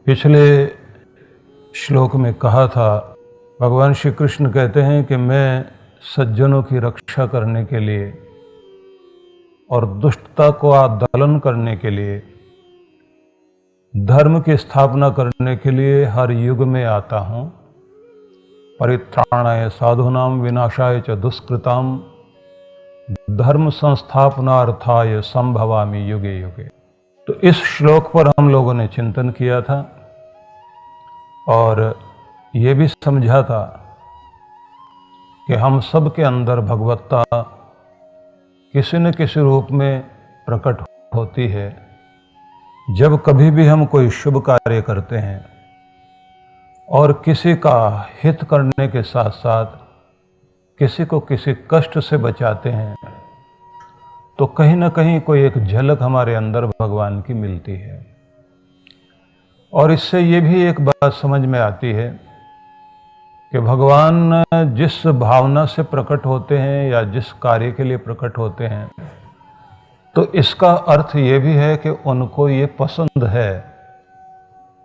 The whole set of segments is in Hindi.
पिछले श्लोक में कहा था, भगवान श्री कृष्ण कहते हैं कि मैं सज्जनों की रक्षा करने के लिए और दुष्टता को दलन करने के लिए, धर्म की स्थापना करने के लिए हर युग में आता हूँ। परित्राणाय साधूनां विनाशाय च दुष्कृताम धर्म संस्थापनार्थाय संभवामि युगे युगे। तो इस श्लोक पर हम लोगों ने चिंतन किया था और ये भी समझा था कि हम सब के अंदर भगवत्ता किसी न किसी रूप में प्रकट होती है। जब कभी भी हम कोई शुभ कार्य करते हैं और किसी का हित करने के साथ साथ किसी को किसी कष्ट से बचाते हैं, तो कहीं ना कहीं कोई एक झलक हमारे अंदर भगवान की मिलती है। और इससे ये भी एक बात समझ में आती है कि भगवान जिस भावना से प्रकट होते हैं या जिस कार्य के लिए प्रकट होते हैं, तो इसका अर्थ ये भी है कि उनको ये पसंद है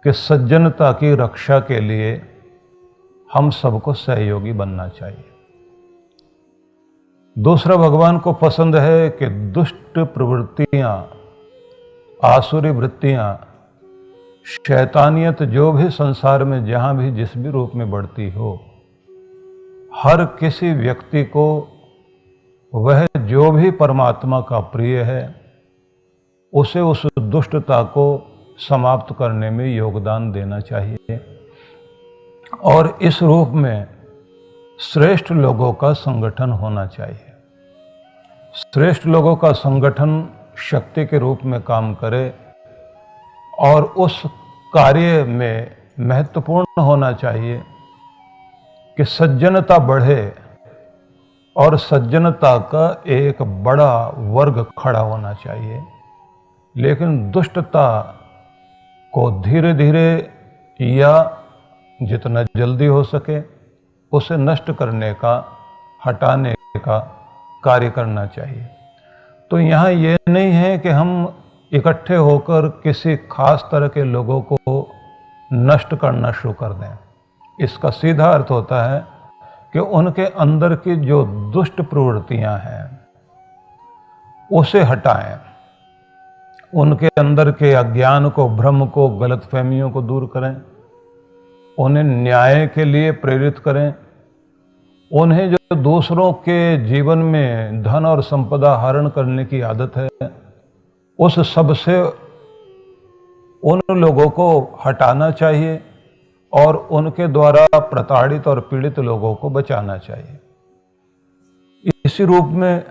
कि सज्जनता की रक्षा के लिए हम सबको सहयोगी बनना चाहिए। दूसरा, भगवान को पसंद है कि दुष्ट प्रवृत्तियां, आसुरी वृत्तियां, शैतानियत जो भी संसार में जहां भी जिस भी रूप में बढ़ती हो, हर किसी व्यक्ति को वह जो भी परमात्मा का प्रिय है उसे उस दुष्टता को समाप्त करने में योगदान देना चाहिए। और इस रूप में श्रेष्ठ लोगों का संगठन होना चाहिए। श्रेष्ठ लोगों का संगठन शक्ति के रूप में काम करे और उस कार्य में महत्वपूर्ण होना चाहिए कि सज्जनता बढ़े और सज्जनता का एक बड़ा वर्ग खड़ा होना चाहिए। लेकिन दुष्टता को धीरे धीरे या जितना जल्दी हो सके उसे नष्ट करने का, हटाने का कार्य करना चाहिए। तो यहाँ ये नहीं है कि हम इकट्ठे होकर किसी खास तरह के लोगों को नष्ट करना शुरू कर दें। इसका सीधा अर्थ होता है कि उनके अंदर की जो दुष्ट प्रवृत्तियां हैं उसे हटाएं, उनके अंदर के अज्ञान को, भ्रम को, गलतफहमियों को दूर करें, उन्हें न्याय के लिए प्रेरित करें, उन्हें जो दूसरों के जीवन में धन और संपदा हरण करने की आदत है उस सब से उन लोगों को हटाना चाहिए और उनके द्वारा प्रताड़ित और पीड़ित लोगों को बचाना चाहिए। इसी रूप में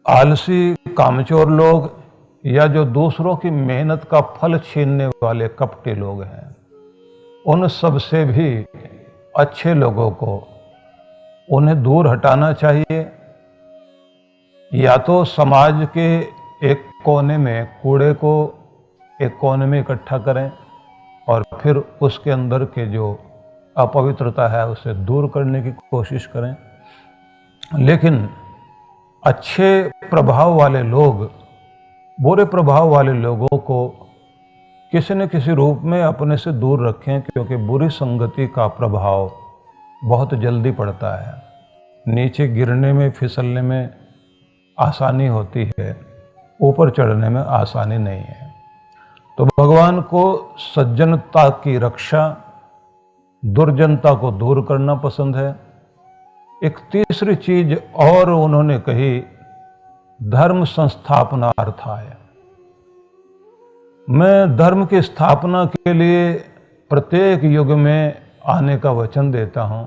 आलसी, कामचोर लोग या जो दूसरों की मेहनत का फल छीनने वाले कपटी लोग हैं, उन सब से भी अच्छे लोगों को उन्हें दूर हटाना चाहिए। या तो समाज के एक कोने में कूड़े को एक कोने में इकट्ठा करें और फिर उसके अंदर के जो अपवित्रता है उसे दूर करने की कोशिश करें। लेकिन अच्छे प्रभाव वाले लोग बुरे प्रभाव वाले लोगों को किसी न किसी रूप में अपने से दूर रखें, क्योंकि बुरी संगति का प्रभाव बहुत जल्दी पड़ता है। नीचे गिरने में, फिसलने में आसानी होती है, ऊपर चढ़ने में आसानी नहीं है। तो भगवान को सज्जनता की रक्षा, दुर्जनता को दूर करना पसंद है। एक तीसरी चीज और उन्होंने कही, धर्म संस्थापनार्थाय। मैं धर्म की स्थापना के लिए प्रत्येक युग में आने का वचन देता हूं।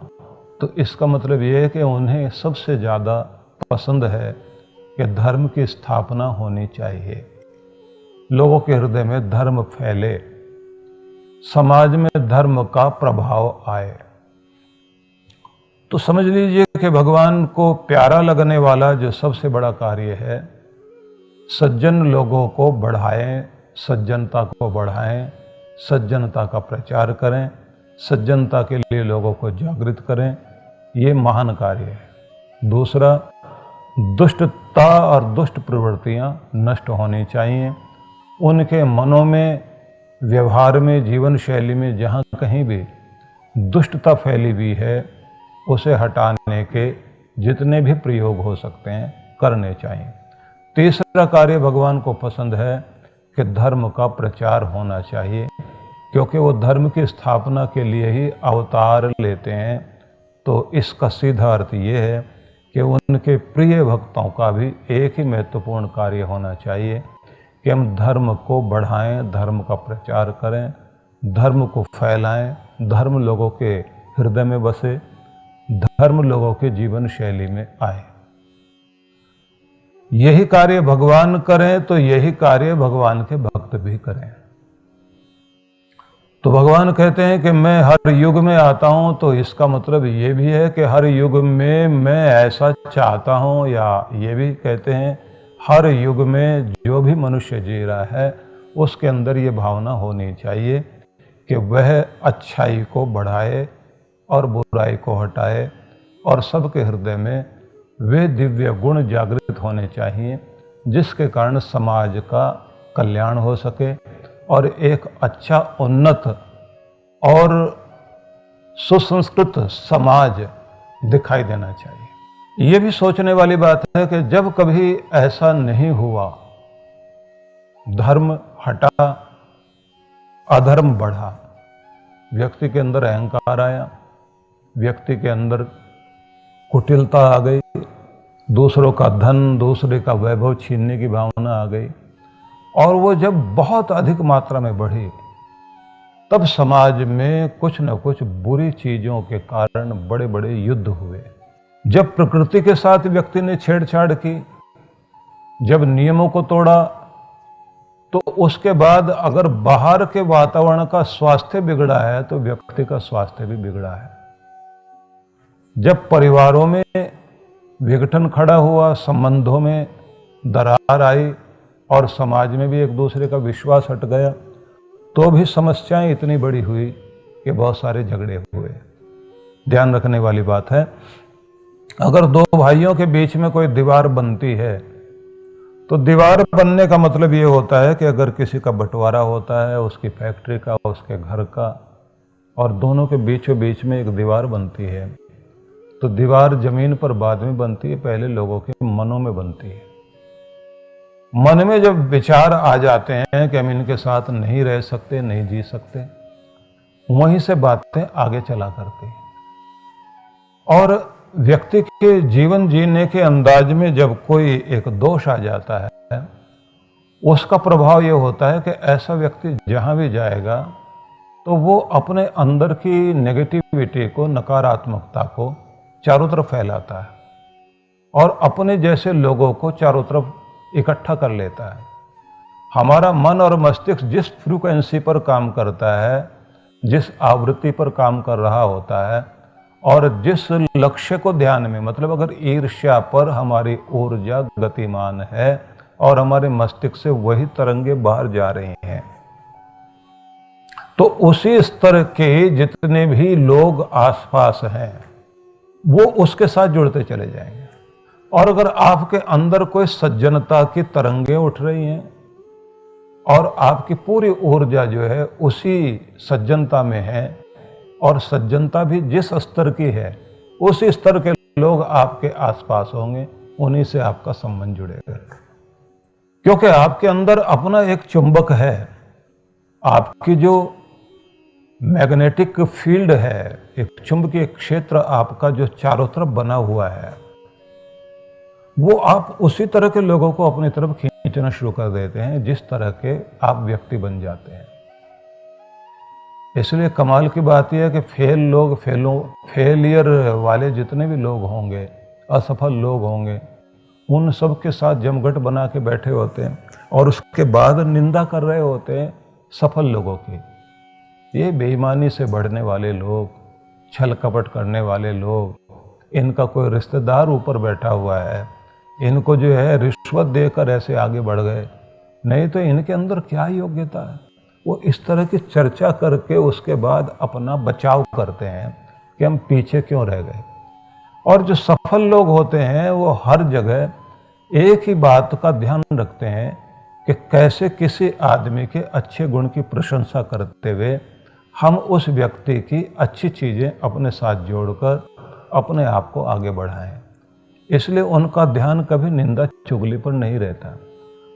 तो इसका मतलब यह है कि उन्हें सबसे ज़्यादा पसंद है कि धर्म की स्थापना होनी चाहिए, लोगों के हृदय में धर्म फैले, समाज में धर्म का प्रभाव आए। तो समझ लीजिए कि भगवान को प्यारा लगने वाला जो सबसे बड़ा कार्य है, सज्जन लोगों को बढ़ाएं, सज्जनता को बढ़ाएं, सज्जनता का प्रचार करें, सज्जनता के लिए लोगों को जागृत करें, ये महान कार्य है। दूसरा, दुष्टता और दुष्ट प्रवृत्तियां नष्ट होनी चाहिए, उनके मनों में व्यवहार में, जीवन शैली में जहाँ कहीं भी दुष्टता फैली हुई है, उसे हटाने के जितने भी प्रयोग हो सकते हैं करने चाहिए। तीसरा कार्य भगवान को पसंद है कि धर्म का प्रचार होना चाहिए, क्योंकि वो धर्म की स्थापना के लिए ही अवतार लेते हैं। तो इसका सीधा अर्थ ये है कि उनके प्रिय भक्तों का भी एक ही महत्वपूर्ण कार्य होना चाहिए कि हम धर्म को बढ़ाएं, धर्म का प्रचार करें, धर्म को फैलाएं, धर्म लोगों के हृदय में बसे, धर्म लोगों के जीवन शैली में आए। यही कार्य भगवान करें तो यही कार्य भगवान के भक्त भी करें। तो भगवान कहते हैं कि मैं हर युग में आता हूं, तो इसका मतलब ये भी है कि हर युग में मैं ऐसा चाहता हूं, या ये भी कहते हैं हर युग में जो भी मनुष्य जी रहा है उसके अंदर ये भावना होनी चाहिए कि वह अच्छाई को बढ़ाए और बुराई को हटाए, और सबके हृदय में वे दिव्य गुण जागृत होने चाहिए जिसके कारण समाज का कल्याण हो सके और एक अच्छा, उन्नत और सुसंस्कृत समाज दिखाई देना चाहिए। ये भी सोचने वाली बात है कि जब कभी ऐसा नहीं हुआ, धर्म हटा, अधर्म बढ़ा, व्यक्ति के अंदर अहंकार आया, व्यक्ति के अंदर कुटिलता आ गई, दूसरों का धन, दूसरे का वैभव छीनने की भावना आ गई, और वो जब बहुत अधिक मात्रा में बढ़ी, तब समाज में कुछ न कुछ बुरी चीजों के कारण बड़े बड़े युद्ध हुए। जब प्रकृति के साथ व्यक्ति ने छेड़छाड़ की, जब नियमों को तोड़ा, तो उसके बाद अगर बाहर के वातावरण का स्वास्थ्य बिगड़ा है तो व्यक्ति का स्वास्थ्य भी बिगड़ा है। जब परिवारों में विघटन खड़ा हुआ, संबंधों में दरार आई और समाज में भी एक दूसरे का विश्वास हट गया, तो भी समस्याएं इतनी बड़ी हुई कि बहुत सारे झगड़े हुए। ध्यान रखने वाली बात है, अगर दो भाइयों के बीच में कोई दीवार बनती है तो दीवार बनने का मतलब ये होता है कि अगर किसी का बंटवारा होता है, उसकी फैक्ट्री का, उसके घर का, और दोनों के बीचों बीच में एक दीवार बनती है, तो दीवार जमीन पर बाद में बनती है, पहले लोगों के मनों में बनती है। मन में जब विचार आ जाते हैं कि हम इनके साथ नहीं रह सकते, नहीं जी सकते, वहीं से बातें आगे चला करती हैं। और व्यक्ति के जीवन जीने के अंदाज में जब कोई एक दोष आ जाता है, उसका प्रभाव ये होता है कि ऐसा व्यक्ति जहां भी जाएगा तो वो अपने अंदर की नेगेटिविटी को, नकारात्मकता को चारों तरफ फैलाता है और अपने जैसे लोगों को चारों तरफ इकट्ठा कर लेता है। हमारा मन और मस्तिष्क जिस फ्रीक्वेंसी पर काम करता है, जिस आवृत्ति पर काम कर रहा होता है, और जिस लक्ष्य को ध्यान में, मतलब अगर ईर्ष्या पर हमारी ऊर्जा गतिमान है और हमारे मस्तिष्क से वही तरंगे बाहर जा रही हैं, तो उसी स्तर के जितने भी लोग आसपास हैं वो उसके साथ जुड़ते चले जाएंगे। और अगर आपके अंदर कोई सज्जनता की तरंगे उठ रही हैं और आपकी पूरी ऊर्जा जो है उसी सज्जनता में है, और सज्जनता भी जिस स्तर की है उसी स्तर के लोग आपके आसपास होंगे, उन्हीं से आपका संबंध जुड़ेगा, क्योंकि आपके अंदर अपना एक चुंबक है। आपकी जो मैग्नेटिक फील्ड है, एक चुंबकीय क्षेत्र आपका जो चारों तरफ बना हुआ है, वो आप उसी तरह के लोगों को अपनी तरफ खींचना शुरू कर देते हैं जिस तरह के आप व्यक्ति बन जाते हैं। इसलिए कमाल की बात यह है कि फेलियर वाले जितने भी लोग होंगे, असफल लोग होंगे, उन सब के साथ जमघट बना के बैठे होते हैं और उसके बाद निंदा कर रहे होते हैं सफल लोगों की। ये बेईमानी से बढ़ने वाले लोग, छल कपट करने वाले लोग, इनका कोई रिश्तेदार ऊपर बैठा हुआ है, इनको जो है रिश्वत देकर ऐसे आगे बढ़ गए, नहीं तो इनके अंदर क्या योग्यता है। वो इस तरह की चर्चा करके उसके बाद अपना बचाव करते हैं कि हम पीछे क्यों रह गए। और जो सफल लोग होते हैं वो हर जगह एक ही बात का ध्यान रखते हैं कि कैसे किसी आदमी के अच्छे गुण की प्रशंसा करते हुए हम उस व्यक्ति की अच्छी चीज़ें अपने साथ जोड़कर अपने आप को आगे बढ़ाएं। इसलिए उनका ध्यान कभी निंदा चुगली पर नहीं रहता।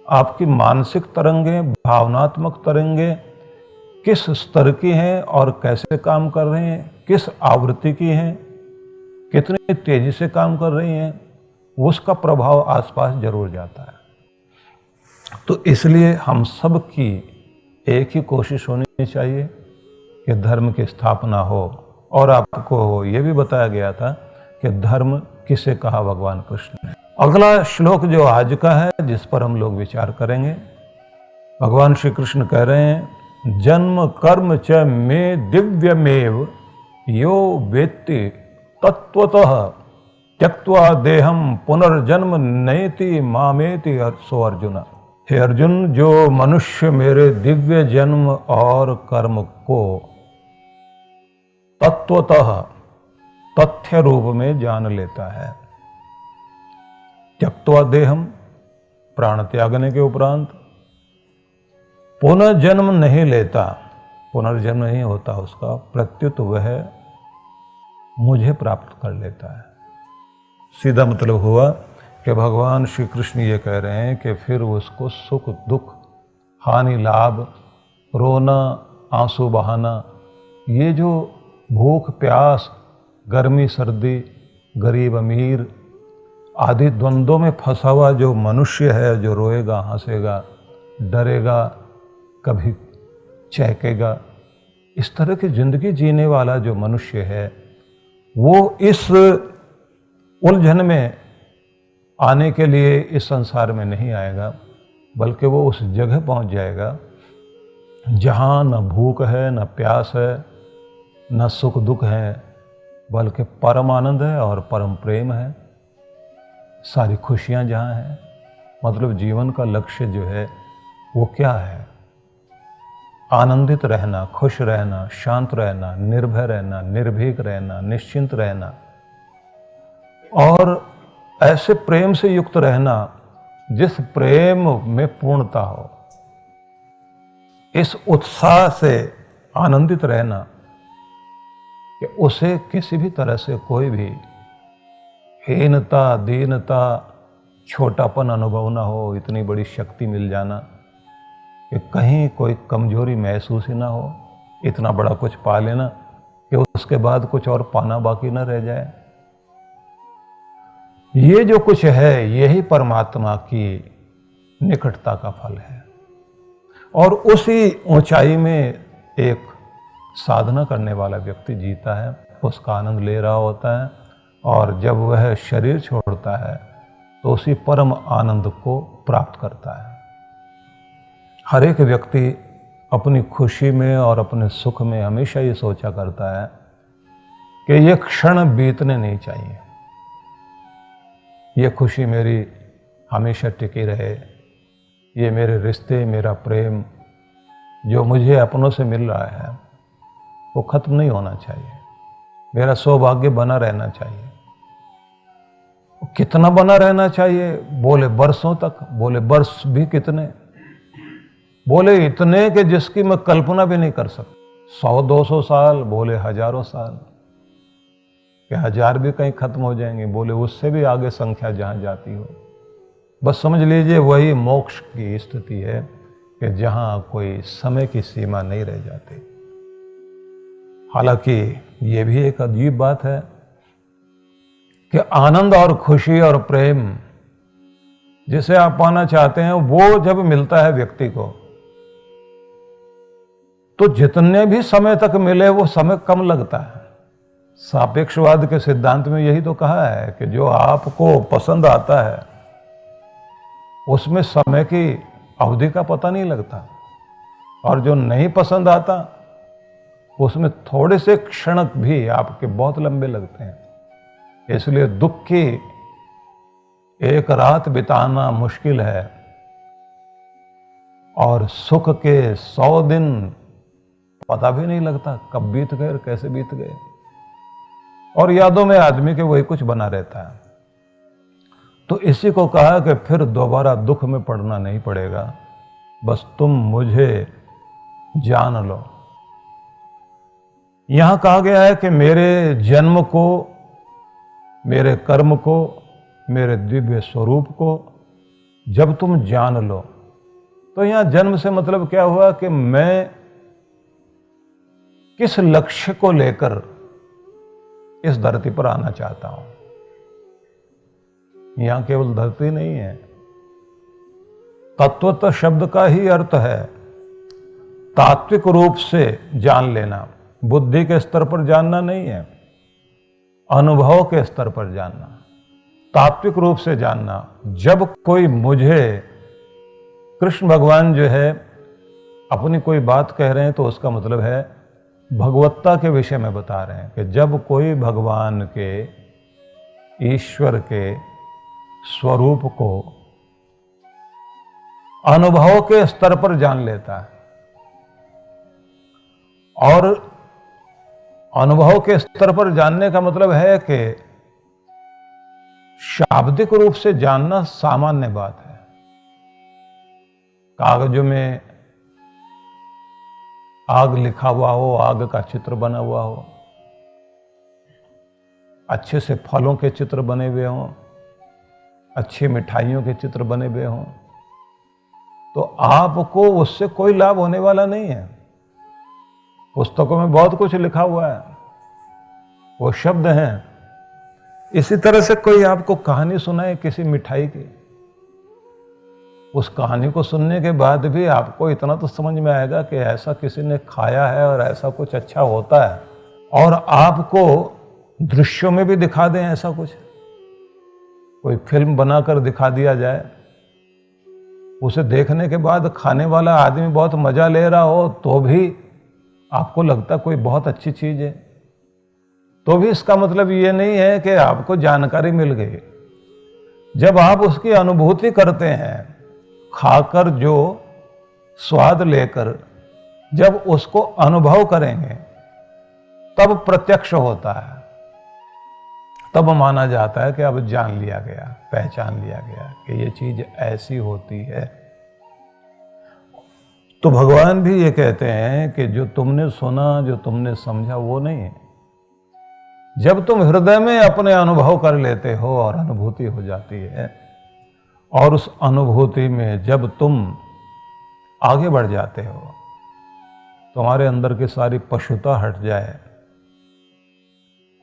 आपकी मानसिक तरंगें, भावनात्मक तरंगें किस स्तर की हैं और कैसे काम कर रही हैं, किस आवृत्ति की हैं, कितनी तेजी से काम कर रही हैं, उसका प्रभाव आसपास जरूर जाता है। तो इसलिए हम सब की एक ही कोशिश होनी चाहिए कि धर्म की स्थापना हो। और आपको ये भी बताया गया था कि धर्म किसे कहा भगवान कृष्ण ने। अगला श्लोक जो आज का है, जिस पर हम लोग विचार करेंगे, भगवान श्री कृष्ण कह रहे हैं, जन्म कर्म च मे दिव्यमेव यो वेत्ति तत्वतः त्यक्त्वा देहम पुनर्जन्म नयति मामेति सो अर्जुन। हे अर्जुन, जो मनुष्य मेरे दिव्य जन्म और कर्म को तत्वतः तथ्य रूप में जान लेता है, त्यक्त्वा देहम, प्राण त्यागने के उपरांत, पुनर्जन्म नहीं लेता, पुनर्जन्म नहीं होता उसका, प्रत्युत वह मुझे प्राप्त कर लेता है। सीधा मतलब हुआ कि भगवान श्री कृष्ण ये कह रहे हैं कि फिर उसको सुख दुख, हानि लाभ, रोना आंसू बहाना, ये जो भूख प्यास, गर्मी सर्दी, गरीब अमीर आदि द्वंद्वों में फंसा हुआ जो मनुष्य है, जो रोएगा हंसेगा, डरेगा, कभी चहकेगा, इस तरह की जिंदगी जीने वाला जो मनुष्य है, वो इस उलझन में आने के लिए इस संसार में नहीं आएगा, बल्कि वो उस जगह पहुंच जाएगा जहां न भूख है, न प्यास है, न सुख दुख है, बल्कि परम आनंद है और परम प्रेम है। सारी खुशियां जहां हैं। मतलब जीवन का लक्ष्य जो है वो क्या है? आनंदित रहना, खुश रहना, शांत रहना, निर्भय रहना, निर्भीक रहना, निश्चिंत रहना और ऐसे प्रेम से युक्त रहना जिस प्रेम में पूर्णता हो। इस उत्साह से आनंदित रहना कि उसे किसी भी तरह से कोई भी हीनता, दीनता, छोटापन अनुभव ना हो। इतनी बड़ी शक्ति मिल जाना कि कहीं कोई कमजोरी महसूस ही ना हो। इतना बड़ा कुछ पा लेना कि उसके बाद कुछ और पाना बाकी ना रह जाए। ये जो कुछ है यही परमात्मा की निकटता का फल है। और उसी ऊंचाई में एक साधना करने वाला व्यक्ति जीता है, उसका आनंद ले रहा होता है और जब वह शरीर छोड़ता है तो उसी परम आनंद को प्राप्त करता है। हर एक व्यक्ति अपनी खुशी में और अपने सुख में हमेशा ये सोचा करता है कि ये क्षण बीतने नहीं चाहिए, ये खुशी मेरी हमेशा टिकी रहे, ये मेरे रिश्ते, मेरा प्रेम जो मुझे अपनों से मिल रहा है वो खत्म नहीं होना चाहिए, मेरा सौभाग्य बना रहना चाहिए। कितना बना रहना चाहिए? बोले बरसों तक। बोले वर्ष भी कितने? बोले इतने कि जिसकी मैं कल्पना भी नहीं कर सकता। 100-200 साल, बोले हजारों साल, कि हजार भी कहीं खत्म हो जाएंगे। बोले उससे भी आगे संख्या जहां जाती हो। बस समझ लीजिए वही मोक्ष की स्थिति है कि जहां कोई समय की सीमा नहीं रह जाती। हालांकि ये भी एक अजीब बात है कि आनंद और खुशी और प्रेम जिसे आप पाना चाहते हैं वो जब मिलता है व्यक्ति को तो जितने भी समय तक मिले वो समय कम लगता है। सापेक्षवाद के सिद्धांत में यही तो कहा है कि जो आपको पसंद आता है उसमें समय की अवधि का पता नहीं लगता और जो नहीं पसंद आता उसमें थोड़े से क्षण भी आपके बहुत लंबे लगते हैं। इसलिए दुख की एक रात बिताना मुश्किल है और सुख के 100 दिन पता भी नहीं लगता कब बीत गए और कैसे बीत गए। और यादों में आदमी के वही कुछ बना रहता है। तो इसी को कहा कि फिर दोबारा दुख में पड़ना नहीं पड़ेगा, बस तुम मुझे जान लो। यहां कहा गया है कि मेरे जन्म को, मेरे कर्म को, मेरे दिव्य स्वरूप को जब तुम जान लो, तो यहां जन्म से मतलब क्या हुआ कि मैं किस लक्ष्य को लेकर इस धरती पर आना चाहता हूं। यहां केवल धरती नहीं है, तत्वतः शब्द का ही अर्थ है तात्विक रूप से जान लेना। बुद्धि के स्तर पर जानना नहीं है, अनुभव के स्तर पर जानना, तात्विक रूप से जानना। जब कोई मुझे, कृष्ण भगवान जो है अपनी कोई बात कह रहे हैं तो उसका मतलब है भगवत्ता के विषय में बता रहे हैं कि जब कोई भगवान के, ईश्वर के स्वरूप को अनुभव के स्तर पर जान लेता है, और अनुभव के स्तर पर जानने का मतलब है कि शाब्दिक रूप से जानना सामान्य बात है। कागजों में आग लिखा हुआ हो, आग का चित्र बना हुआ हो, अच्छे से फलों के चित्र बने हुए हों, अच्छी मिठाइयों के चित्र बने हुए हों, तो आपको उससे कोई लाभ होने वाला नहीं है। पुस्तकों में बहुत कुछ लिखा हुआ है, वो शब्द हैं। इसी तरह से कोई आपको कहानी सुनाए किसी मिठाई की, उस कहानी को सुनने के बाद भी आपको इतना तो समझ में आएगा कि ऐसा किसी ने खाया है और ऐसा कुछ अच्छा होता है, और आपको दृश्यों में भी दिखा दें ऐसा कुछ, कोई फिल्म बनाकर दिखा दिया जाए, उसे देखने के बाद खाने वाला आदमी बहुत मजा ले रहा हो तो भी आपको लगता कोई बहुत अच्छी चीज है, तो भी इसका मतलब ये नहीं है कि आपको जानकारी मिल गई। जब आप उसकी अनुभूति करते हैं, खाकर जो स्वाद लेकर जब उसको अनुभव करेंगे, तब प्रत्यक्ष होता है, तब माना जाता है कि अब जान लिया गया, पहचान लिया गया कि ये चीज ऐसी होती है। तो भगवान भी ये कहते हैं कि जो तुमने सुना, जो तुमने समझा, वो नहीं है। जब तुम हृदय में अपने अनुभव कर लेते हो और अनुभूति हो जाती है, और उस अनुभूति में जब तुम आगे बढ़ जाते हो, तुम्हारे अंदर की सारी पशुता हट जाए,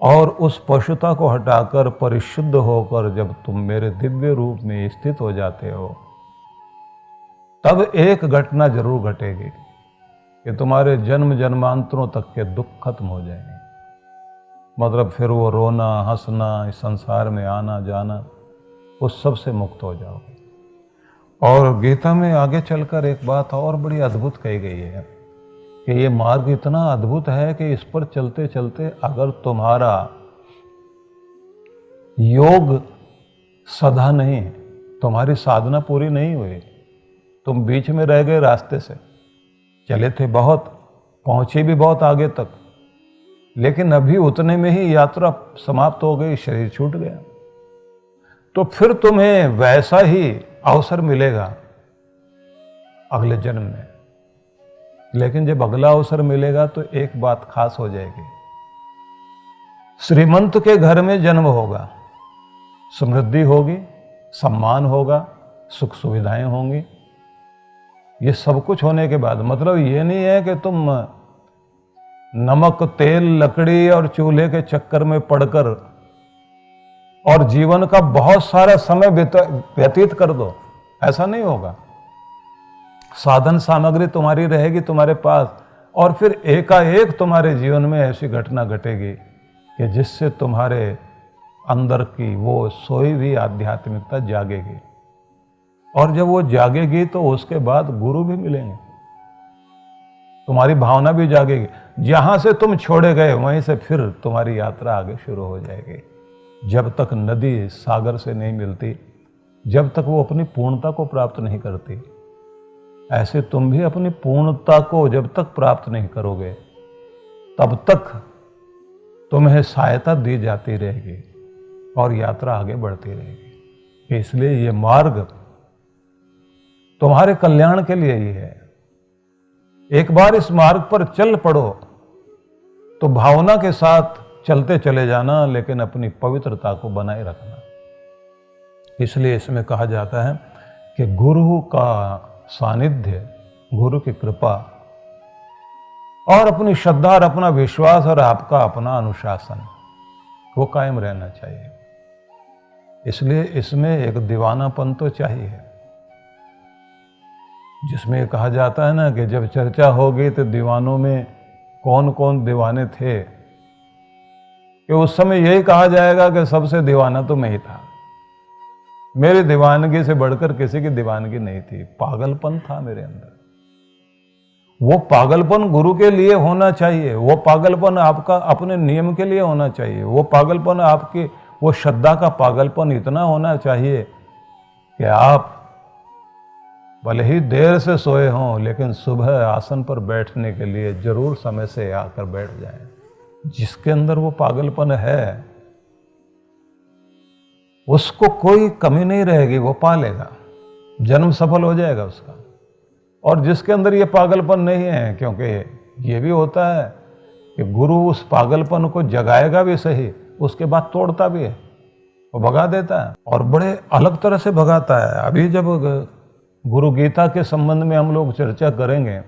और उस पशुता को हटाकर परिशुद्ध होकर जब तुम मेरे दिव्य रूप में स्थित हो जाते हो, तब एक घटना जरूर घटेगी कि तुम्हारे जन्म जन्मांतरों तक के दुख खत्म हो जाएंगे। मतलब फिर वो रोना, हंसना, इस संसार में आना जाना, उस सब से मुक्त हो जाओगे। और गीता में आगे चलकर एक बात और बड़ी अद्भुत कही गई है कि ये मार्ग इतना अद्भुत है कि इस पर चलते चलते अगर तुम्हारा योग सधा नहीं, तुम्हारी साधना पूरी नहीं हुई, तुम बीच में रह गए, रास्ते से चले थे बहुत, पहुंचे भी बहुत आगे तक, लेकिन अभी उतने में ही यात्रा समाप्त हो गई, शरीर छूट गया, तो फिर तुम्हें वैसा ही अवसर मिलेगा अगले जन्म में। लेकिन जब अगला अवसर मिलेगा तो एक बात खास हो जाएगी, श्रीमंत के घर में जन्म होगा, समृद्धि होगी, सम्मान होगा, सुख सुविधाएं होंगी। ये सब कुछ होने के बाद मतलब ये नहीं है कि तुम नमक, तेल, लकड़ी और चूल्हे के चक्कर में पड़कर और जीवन का बहुत सारा समय व्यतीत कर दो, ऐसा नहीं होगा। साधन सामग्री तुम्हारी रहेगी तुम्हारे पास, और फिर एकाएक तुम्हारे जीवन में ऐसी घटना घटेगी कि जिससे तुम्हारे अंदर की वो सोई हुई आध्यात्मिकता जागेगी, और जब वो जागेगी तो उसके बाद गुरु भी मिलेंगे, तुम्हारी भावना भी जागेगी। जहां से तुम छोड़े गए वहीं से फिर तुम्हारी यात्रा आगे शुरू हो जाएगी। जब तक नदी सागर से नहीं मिलती, जब तक वो अपनी पूर्णता को प्राप्त नहीं करती, ऐसे तुम भी अपनी पूर्णता को जब तक प्राप्त नहीं करोगे, तब तक तुम्हें सहायता दी जाती रहेगी और यात्रा आगे बढ़ती रहेगी। इसलिए ये मार्ग तुम्हारे कल्याण के लिए ही है। एक बार इस मार्ग पर चल पड़ो तो भावना के साथ चलते चले जाना, लेकिन अपनी पवित्रता को बनाए रखना। इसलिए इसमें कहा जाता है कि गुरु का सानिध्य, गुरु की कृपा और अपनी श्रद्धा और अपना विश्वास और आपका अपना अनुशासन वो कायम रहना चाहिए। इसलिए इसमें एक दीवानापन तो चाहिए, जिसमें कहा जाता है ना कि जब चर्चा होगी तो दीवानों में कौन कौन दीवाने थे, कि उस समय यही कहा जाएगा कि सबसे दीवाना तो मैं ही था। मेरी दीवानगी से बढ़कर किसी की दीवानगी नहीं थी, पागलपन था मेरे अंदर। वो पागलपन गुरु के लिए होना चाहिए, वो पागलपन आपका अपने नियम के लिए होना चाहिए, वो पागलपन आपकी वो श्रद्धा का पागलपन इतना होना चाहिए कि आप भले ही देर से सोए हों लेकिन सुबह आसन पर बैठने के लिए जरूर समय से आकर बैठ जाएं। जिसके अंदर वो पागलपन है उसको कोई कमी नहीं रहेगी, वो पा लेगा, जन्म सफल हो जाएगा उसका। और जिसके अंदर ये पागलपन नहीं है, क्योंकि ये भी होता है कि गुरु उस पागलपन को जगाएगा भी सही, उसके बाद तोड़ता भी है, वो भगा देता है और बड़े अलग तरह से भगाता है। अभी जब गुरु गीता के संबंध में हम लोग चर्चा करेंगे,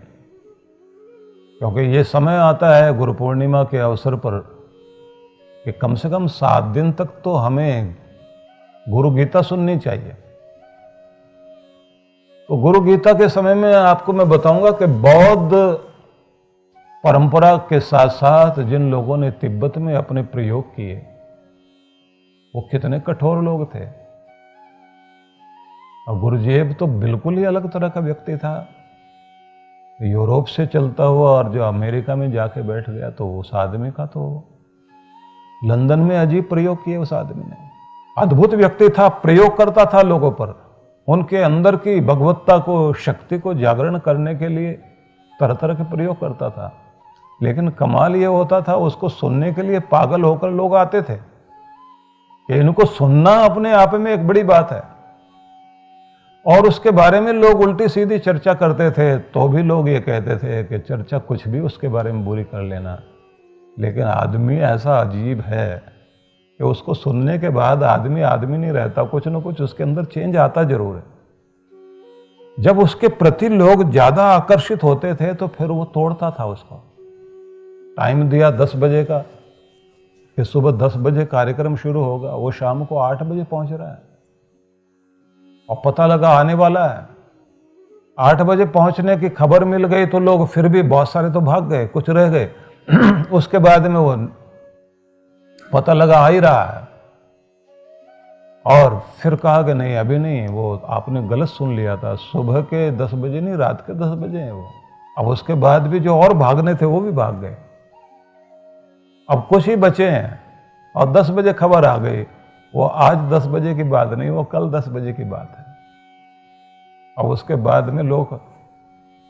क्योंकि ये समय आता है गुरु पूर्णिमा के अवसर पर कि कम से कम 7 दिन तक तो हमें गुरु गीता सुननी चाहिए। तो गुरु गीता के समय में आपको मैं बताऊंगा कि बौद्ध परंपरा के साथ साथ जिन लोगों ने तिब्बत में अपने प्रयोग किए वो कितने कठोर लोग थे। और गुरुजेब तो बिल्कुल ही अलग तरह का व्यक्ति था, यूरोप से चलता हुआ, और जो अमेरिका में जाके बैठ गया तो उस आदमी का तो लंदन में अजीब प्रयोग किए उस आदमी ने। अद्भुत व्यक्ति था, प्रयोग करता था लोगों पर, उनके अंदर की भगवत्ता को, शक्ति को जागरण करने के लिए तरह तरह के प्रयोग करता था। लेकिन कमाल ये होता था उसको सुनने के लिए पागल होकर लोग आते थे कि इनको सुनना अपने आप में एक बड़ी बात है। और उसके बारे में लोग उल्टी सीधी चर्चा करते थे तो भी लोग ये कहते थे कि चर्चा कुछ भी उसके बारे में बुरी कर लेना, लेकिन आदमी ऐसा अजीब है कि उसको सुनने के बाद आदमी आदमी नहीं रहता, कुछ ना कुछ उसके अंदर चेंज आता जरूर है। जब उसके प्रति लोग ज्यादा आकर्षित होते थे तो फिर वो तोड़ता था उसको। टाइम दिया 10 बजे का कि सुबह 10 बजे कार्यक्रम शुरू होगा, वो शाम को 8 बजे पहुंच रहा है और पता लगा आने वाला है। 8 बजे पहुंचने की खबर मिल गई तो लोग फिर भी बहुत सारे तो भाग गए, कुछ रह गए। उसके बाद में वो पता लगा आ ही रहा है और फिर कहा कि नहीं अभी नहीं, वो आपने गलत सुन लिया था, सुबह के 10 बजे नहीं, रात के 10 बजे हैं वो। अब उसके बाद भी जो और भागने थे वो भी भाग गए, अब कुछ ही बचे हैं और 10 बजे खबर आ गई। वो आज 10 बजे की बात नहीं, वो कल 10 बजे की बात है। और उसके बाद में लोग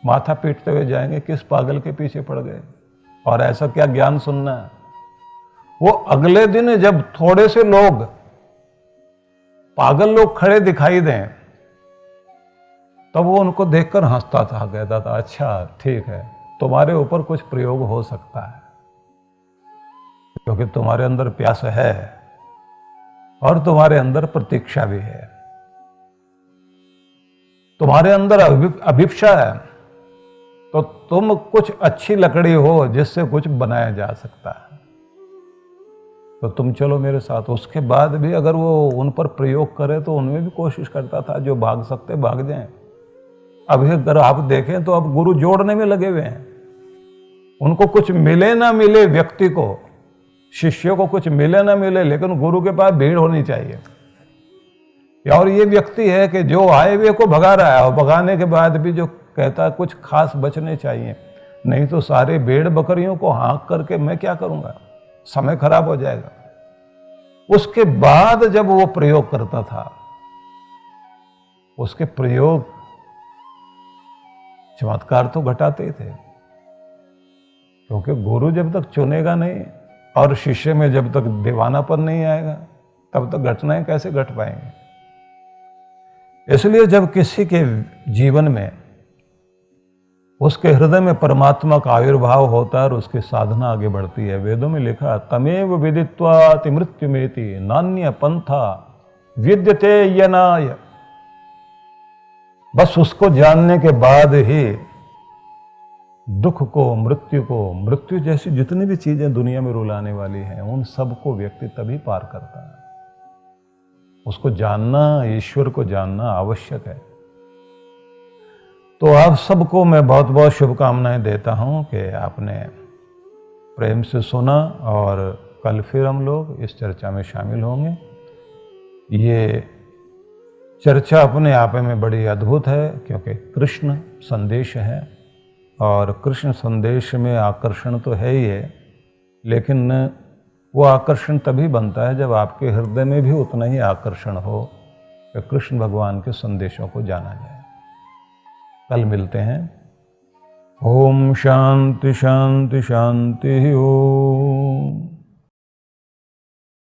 माथा पीटते हुए जाएंगे किस पागल के पीछे पड़ गए और ऐसा क्या ज्ञान सुनना है। वो अगले दिन जब थोड़े से लोग पागल लोग खड़े दिखाई दें तब वो उनको देखकर हंसता था, कहता था अच्छा ठीक है, तुम्हारे ऊपर कुछ प्रयोग हो सकता है क्योंकि तुम्हारे अंदर प्यास है और तुम्हारे अंदर प्रतीक्षा भी है, तुम्हारे अंदर अभिप्सा है, तो तुम कुछ अच्छी लकड़ी हो जिससे कुछ बनाया जा सकता है, तो तुम चलो मेरे साथ। उसके बाद भी अगर वो उन पर प्रयोग करे तो उनमें भी कोशिश करता था, जो भाग सकते भाग जाएं। अभी अगर आप देखें तो अब गुरु जोड़ने में लगे हुए हैं, उनको कुछ मिले ना मिले, व्यक्ति को, शिष्यों को कुछ मिले ना मिले, लेकिन गुरु के पास भीड़ होनी चाहिए। और ये व्यक्ति है कि जो आए हुए को भगा रहा है और भगाने के बाद भी जो कहता है कुछ खास बचने चाहिए, नहीं तो सारे भेड़ बकरियों को हाँक करके मैं क्या करूंगा, समय खराब हो जाएगा। उसके बाद जब वो प्रयोग करता था, उसके प्रयोग चमत्कार तो घटाते ही थे, क्योंकि गुरु जब तक चुनेगा नहीं और शिष्य में जब तक दीवानापन नहीं आएगा तब तक घटनाएं कैसे घट पाएंगे। इसलिए जब किसी के जीवन में उसके हृदय में परमात्मा का आविर्भाव होता है और उसकी साधना आगे बढ़ती है, वेदों में लिखा तमेव विदित्वाति मृत्युमेति नान्य पंथा विद्यते यनाय। बस उसको जानने के बाद ही दुख को, मृत्यु जैसी जितनी भी चीजें दुनिया में रुलाने वाली हैं, उन सबको व्यक्ति तभी पार करता है। उसको जानना, ईश्वर को जानना आवश्यक है। तो आप सबको मैं बहुत बहुत शुभकामनाएं देता हूं कि आपने प्रेम से सुना और कल फिर हम लोग इस चर्चा में शामिल होंगे। ये चर्चा अपने आप में बड़ी अद्भुत है क्योंकि कृष्ण संदेश है और कृष्ण संदेश में आकर्षण तो है ही है, लेकिन वो आकर्षण तभी बनता है जब आपके हृदय में भी उतना ही आकर्षण हो कि कृष्ण भगवान के संदेशों को जाना जाए। कल मिलते हैं। ओम शांति शांति शांति ओम।